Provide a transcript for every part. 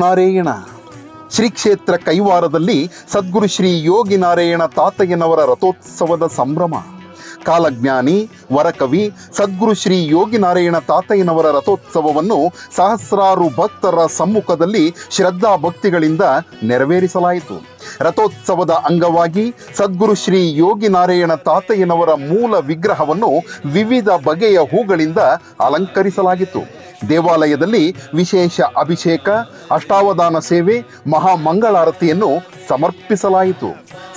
ನಾರಾಯಣ. ಶ್ರೀ ಕ್ಷೇತ್ರ ಕೈವಾರದಲ್ಲಿ ಸದ್ಗುರು ಶ್ರೀ ಯೋಗಿ ನಾರಾಯಣ ತಾತಯ್ಯನವರ ರಥೋತ್ಸವದ ಸಂಭ್ರಮ. ಕಾಲಜ್ಞಾನಿ ವರಕವಿ ಸದ್ಗುರು ಶ್ರೀ ಯೋಗಿ ನಾರಾಯಣ ತಾತಯ್ಯನವರ ರಥೋತ್ಸವವನ್ನು ಸಹಸ್ರಾರು ಭಕ್ತರ ಸಮ್ಮುಖದಲ್ಲಿ ಶ್ರದ್ಧಾ ಭಕ್ತಿಗಳಿಂದ ನೆರವೇರಿಸಲಾಯಿತು. ರಥೋತ್ಸವದ ಅಂಗವಾಗಿ ಸದ್ಗುರು ಶ್ರೀ ಯೋಗಿ ನಾರಾಯಣ ತಾತಯ್ಯನವರ ಮೂಲ ವಿಗ್ರಹವನ್ನು ವಿವಿಧ ಬಗೆಯ ಹೂಗಳಿಂದ ಅಲಂಕರಿಸಲಾಗಿತ್ತು. ದೇವಾಲಯದಲ್ಲಿ ವಿಶೇಷ ಅಭಿಷೇಕ, ಅಷ್ಟಾವಧಾನ ಸೇವೆ, ಮಹಾಮಂಗಳಾರತಿಯನ್ನು ಸಮರ್ಪಿಸಲಾಯಿತು.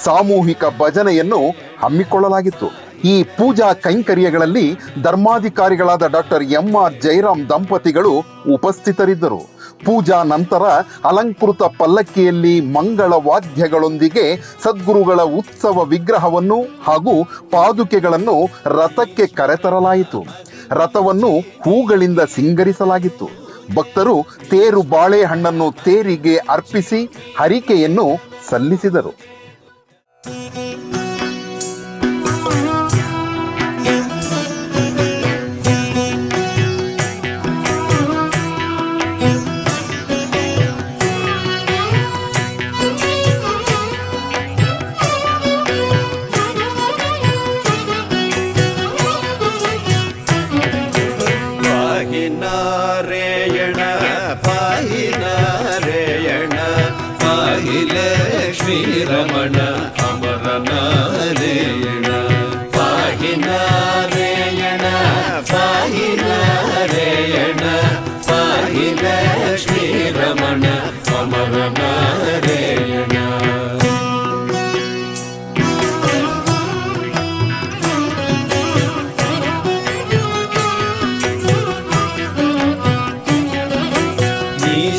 ಸಾಮೂಹಿಕ ಭಜನೆಯನ್ನು ಹಮ್ಮಿಕೊಳ್ಳಲಾಗಿತ್ತು. ಈ ಪೂಜಾ ಕೈಂಕರ್ಯಗಳಲ್ಲಿ ಧರ್ಮಾಧಿಕಾರಿಗಳಾದ ಡಾಕ್ಟರ್ ಎಂ.ಆರ್. ಜಯರಾಮ್ ದಂಪತಿಗಳು ಉಪಸ್ಥಿತರಿದ್ದರು. ಪೂಜಾ ನಂತರ ಅಲಂಕೃತ ಪಲ್ಲಕ್ಕಿಯಲ್ಲಿ ಮಂಗಳ ವಾದ್ಯಗಳೊಂದಿಗೆ ಸದ್ಗುರುಗಳ ಉತ್ಸವ ವಿಗ್ರಹವನ್ನು ಹಾಗೂ ಪಾದುಕೆಗಳನ್ನು ರಥಕ್ಕೆ ಕರೆತರಲಾಯಿತು. ರಥವನ್ನು ಹೂಗಳಿಂದ ಸಿಂಗರಿಸಲಾಗಿತ್ತು. ಭಕ್ತರು ತೇರು ಬಾಳೆಹಣ್ಣನ್ನು ತೇರಿಗೆ ಅರ್ಪಿಸಿ ಹರಿಕೆಯನ್ನು ಸಲ್ಲಿಸಿದರು. ನಾರಾಯಣ ಪಾಹಿ ನಾರಾಯಣ ಪಾಹಿ ಲಕ್ಷ್ಮೀ ರಮಣ ಅಮರ ನಾರಾಯಣ ಪಾಹಿ ನಾರಾಯಣ ಪಾಹಿ ನಾರಾಯಣ ಪಾಹಿ ಲಕ್ಷ್ಮೀ ರಮಣ ಅಮರ ನಾರಾಯಣ.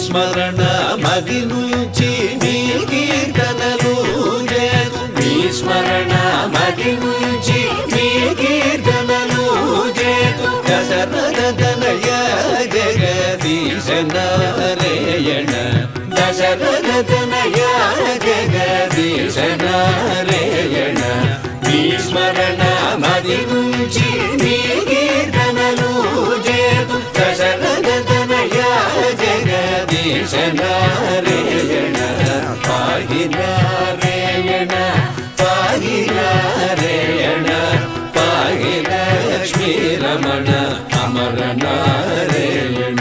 స్మరణ మది నుంచి నీ కీర్తనలు చేతు నీ స్మరణ మది నుంచి నీ కీర్తనలు చేతు దశరథ తనయ జగదీశ నారాయణ దశరథ తనయ జగదీశ నారాయణ నీ స్మరణ మది నుంచి నీ కీర్తనలు చేతు దశరథ తనయ జగదీశ నారాయణ పాహి నారాయణ పాహి నారాయణ పాహి లక్ష్మీ రమణ అమర నారాయణ.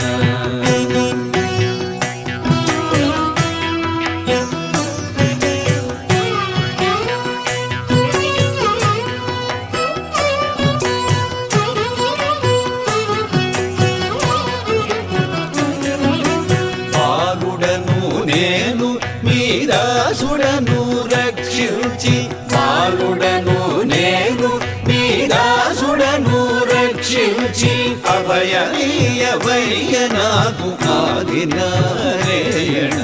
నేను మీ దాసుడను రక్షించి బాలుడను నేను మీ దాసుడను రక్షించి అభయనీయవయ్య నాకు ఆది నారాయణ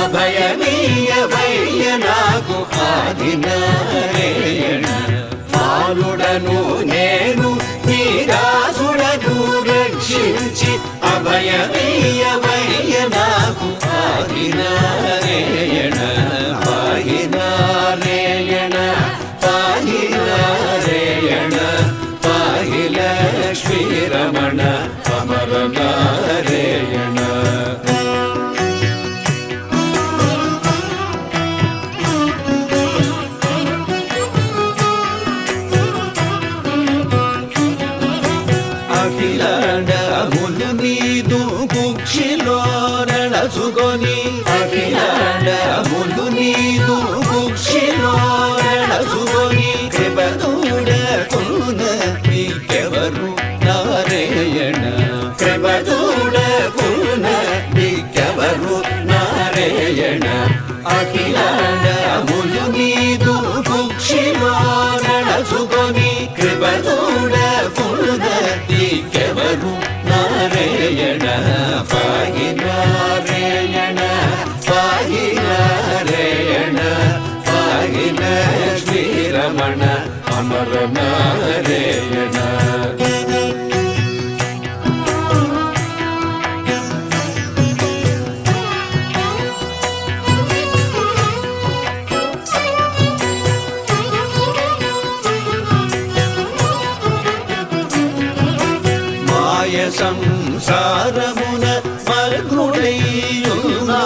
అభయనీయవయ్య నాకు ఆది నారాయణ బాలుడను నేను మీ దాసుడను రక్షించి అభయనీయవయ్య నాకు ఆది నారాయణ పాహి నారాయణ పాహి నారాయణ పాహి లక్ష్మీ రమణ అమర నారాయణ. అఖిలాండములు నీదు కుక్షిలో నడచుకొని అఖిలాండములు నీదు కుక్షిలో నడచుకొని కృపదూడకున నీకెవరు నారాయణ కృపదూడకున నీకెవరు నారాయణ అఖిలాండములు నీదు కుక్షిలో నడచుకొని కృపదూడకున నీకెవరు నారాయణ పాహి నారాయణ పాహి నారాయణ పాహి లక్ష్మీ రమణ అమర నారాయణ. సంసారమున మగ్నుడైయున్నా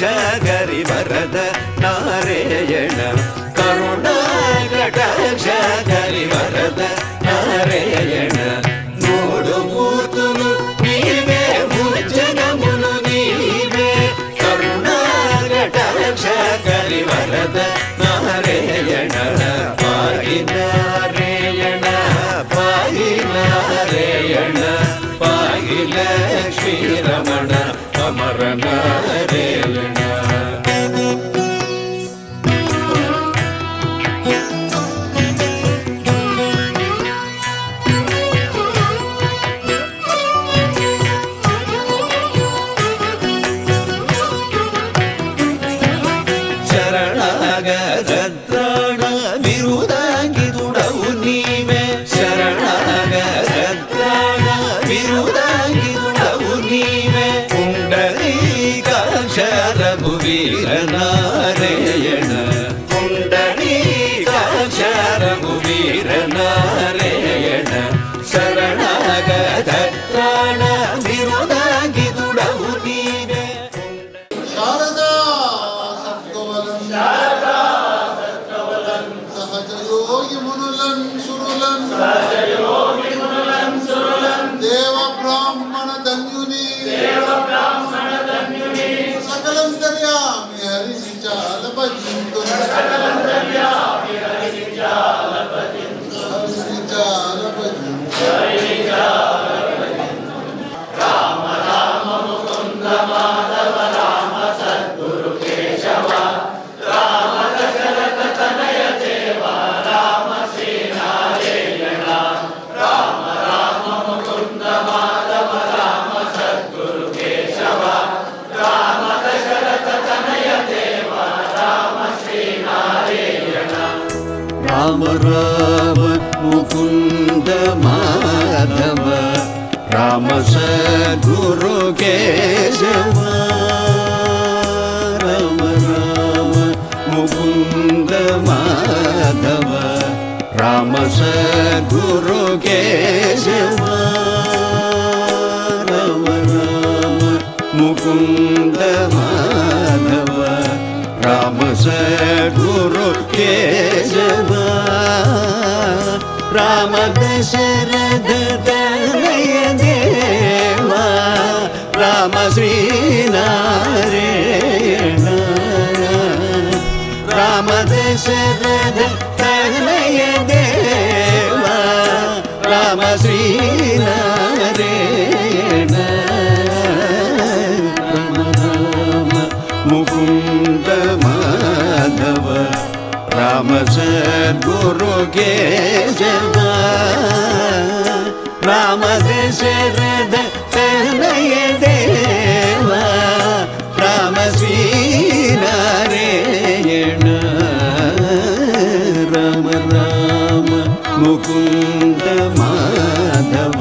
ಕರಿವರದ ನಾರಾಯಣ ಕರುಣಾಕಟಾಕ್ಷ ಕರಿವರದ ನಾರಾಯಣ ನೋಡು ಮೂರ್ತುಲು ನೀವೇ ಭುಜಗములు ನೀವೇ ಕರುಣಾಕಟಾಕ್ಷ ಕರಿವರದ ನಾರಾಯಣ ಪಾಹಿ ನಾರಾಯಣ ಪಾಹಿ ನಾರಾಯಣ ಪಾಹಿ ಲಕ್ಷ್ಮೀ ರಮಣ ಅಮರ ನಾರಾಯಣ ಶರಣಾಗತ್ರಾಣ ಬಿರುದಾಂಗಿದುಡವು ನೀವೇ ಶರಣಾಗತ್ರಾಣ ಬಿರುದಾಂಗಿದುಡವು ನೀವೇ ಪುಂಡರೀಕಾಕ್ಷ ರಘುವೀರ ನಾರಾಯಣ ಪುಂಡರೀಕಾಕ್ಷ ರಘುವೀರ ನಾರಾಯಣ ಶರಣಾಗತ್ರಾಣ ಬಿರುದಾಂಗಿದುಡವು ನೀವೇ ಶಾರದಾ ಸತ್ಕವಲಂ ಸಹಜಯೋಗಿ ಮುನುಲಂ ಸುರುಲಂ ದೇವ ಬ್ರಾಹ್ಮಣ ಧನ್ಯುನಿ ಸಕಲಂ ದರ್ಯಾಮಿ ಹರಿಸಿ ಚಾಲ ಭಜಿಂತು ಹರಿಸಿ ಚಾಲ ಭಜಿಂತು ರಾಮ ರಾಮ ಮುಕುಂದ ಮಾಧವ ರಾಮ ಸದ್ಗುರು ಕೇಶವ ರಾಮ ದಶರಥ ತನಯ ದೇವ ರಾಮ ಶ್ರೀ ನಾರಾಯಣ ರಾಮ ರಾಮ ಮುಕುಂದ ಮಾಧವ ರಾಮ ಸದ್ಗುರು ಕೇಶವ ರಾಮ ದಶರಥ ತನಯ ದೇವ ರಾಮ ಶ್ರೀ ನಾರಾಯಣ ರಾಮ ರಾಮ ಮುಕುಂದ ಮಾಧವ ರಾಮ ಸದ್ಗುರು ಕೇಶವ ರಾಮ ರಾಮ ಮುಕುಂದ ಮಾಧವ ರಾಮ ಸದ್ಗುರು ಕೇಶವ ರಾಮ ರಾಮ ಮುಕುಂದ ಮಾಧವ ರಾಮ ಸದ್ಗುರು ಕೇಶವ ರಾಮ ದಶರಥ ತನಯ ದೇವ ರಾಮ ಶ್ರೀ ನಾರಾಯಣ ರಾಮ ದಶರಥ ತನಯ ದೇವ ರಾಮ ಶ್ರೀ ನಾರಾಯಣ ರಾಮ ರಾಮ ಮುಕುಂದ ಮಾಧವ ರಾಮ ಸದ್ಗುರು ಕೇಶವ ರಾಮ ದಶರಥ ತನಯ ದೇವ ರಾಮ ಶ್ರೀ ನಾರಾಯಣ ರಾಮ ರಾಮ ಮುಕುಂದ ಮಾಧವ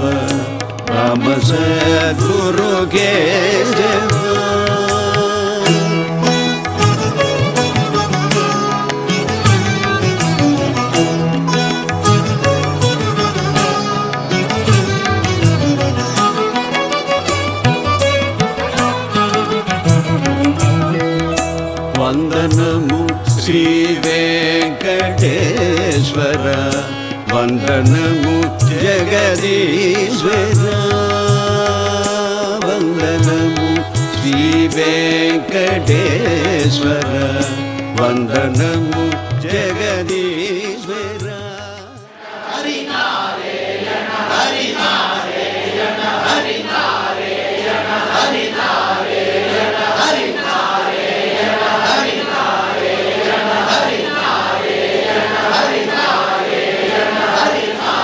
ರಾಮ ಸದ್ಗುರು ಕೇಶವ వందనము శ్రీ వెంకటేశ్వర వందనము జగదీశ్వర వందనము శ్రీ వెంకటేశ్వర వందనము జగదీశ్వర ಹರಿ ನಾರಾಯಣ ಹರಿ ನಾರಾಯಣ ಹರಿ ನಾರಾಯಣ ಹರಿ ನಾರಾಯಣ ಹರಿ ನಾರಾಯಣ ಹರಿ ನಾರಾಯಣ ಹರಿ ನಾರಾಯಣ ಹರಿ ನಾರಾಯಣ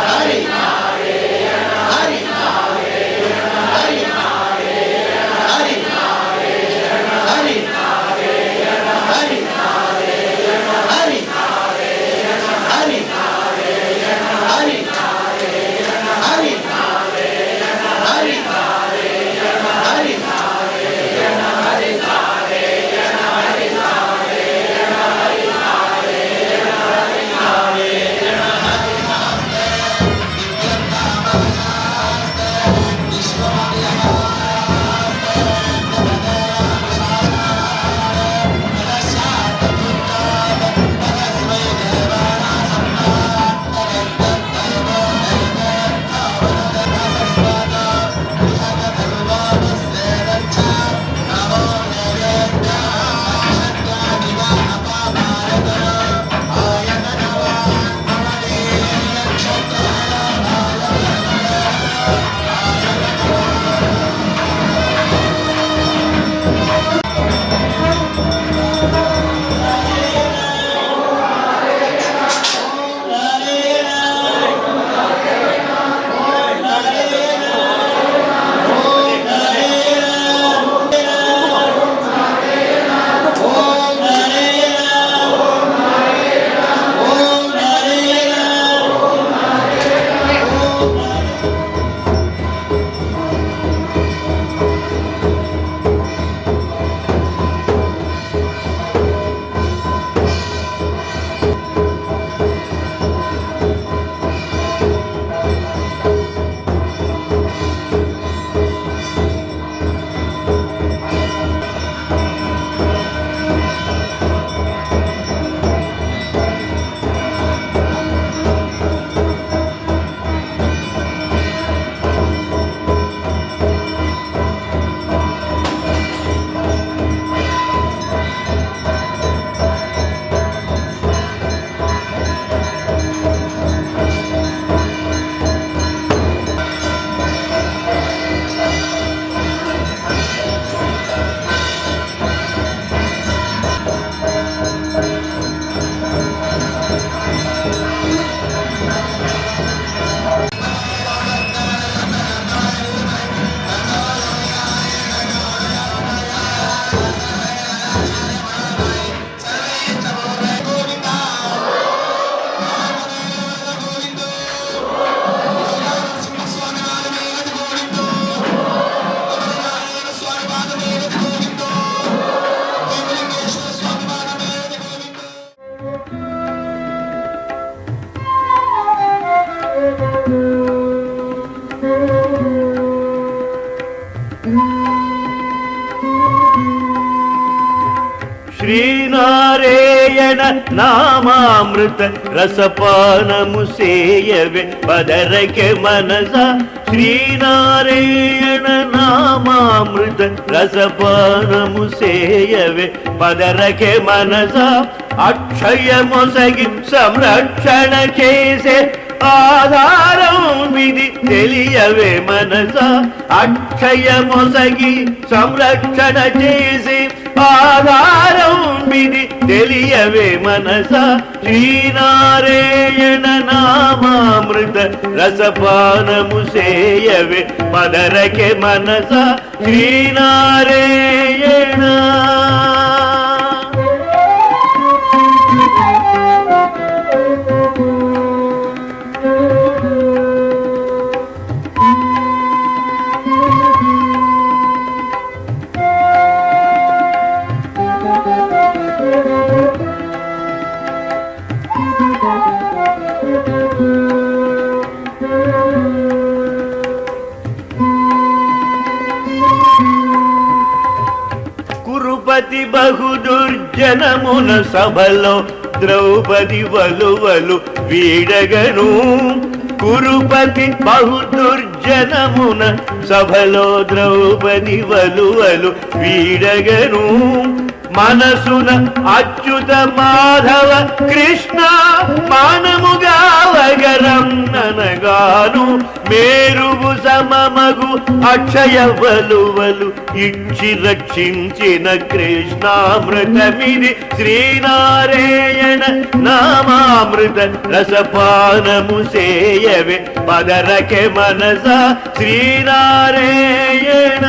ಹರಿ ನಾರಾಯಣ ಹರಿ ನಾರಾಯಣ ಹರಿ ನಾರಾಯಣ ಹರಿ ನಾರಾಯಣ ಹರಿ ನಾರಾಯಣ ಹರಿ ನಾರಾಯಣ ಹರಿ ನಾರಾಯಣ ಹರಿ శ్రీనారాయణ నామామృత రసపానము సేయవే పదరకే మనస శ్రీనారాయణ నామామృత రసపానము సేయవే పదరకే మనస అక్షయమొసగి సంరక్షణ చేసే ఆధారం విధి తెలియవే మనస అక్షయమొసగి సంరక్షణ చేసి ఆధారం విధి తెలియవే మనస శ్రీనారాయణ నామామృత రసపానము సేయవే పదరకే మనస శ్రీనారాయణ. కురుపతి బహుదుర్జనమున సభలో ద్రౌపది వలువలు వీడగను కురుపతి బహుదుర్జనమున సభలో ద్రౌపది వలువలు వీడగను మనసున అచ్యుత మాధవ కృష్ణ మానముగా వగరన్ననగాను మేరువు సమమగు అక్షయ వలువలు ఇచ్చి రక్షించిన కృష్ణామృతమిది శ్రీనారాయణ నామామృత రసపానము సేయవే పదరకే మనస శ్రీనారాయణ.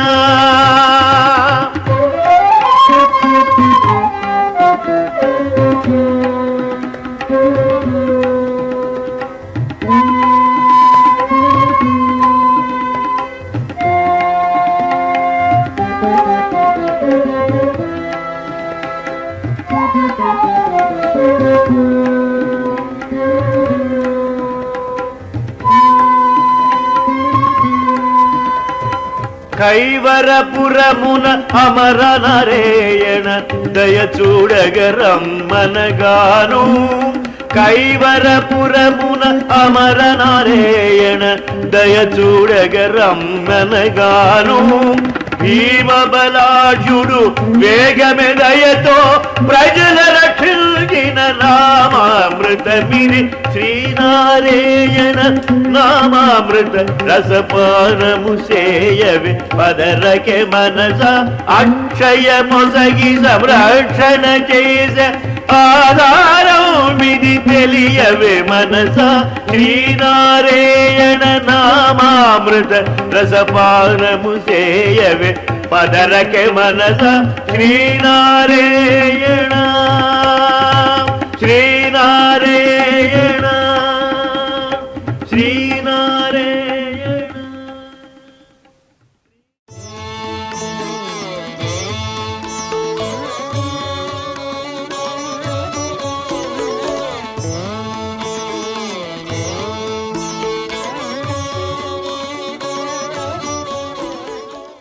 కైవరపురమున అమర నారాయణ దయ చూడగ రమ్మనగాను కైవరపురమున అమర నారాయణ దయ చూడగ రమ్మనగాను భీమబలాఢ్యుడు వేగమే దయతో ప్రజల రక్షించిన నామామృతమిది శ్రీనారాయణ నామామృత రసపానము సేయవే పదరకే మనస అక్షయమొసగి సంరక్షణ చేసే ఆధారం విధి తెలియవే మనస శ్రీనారాయణ నామామృత రసపానము సేయవే పదరకే మనస శ్రీనారాయణ.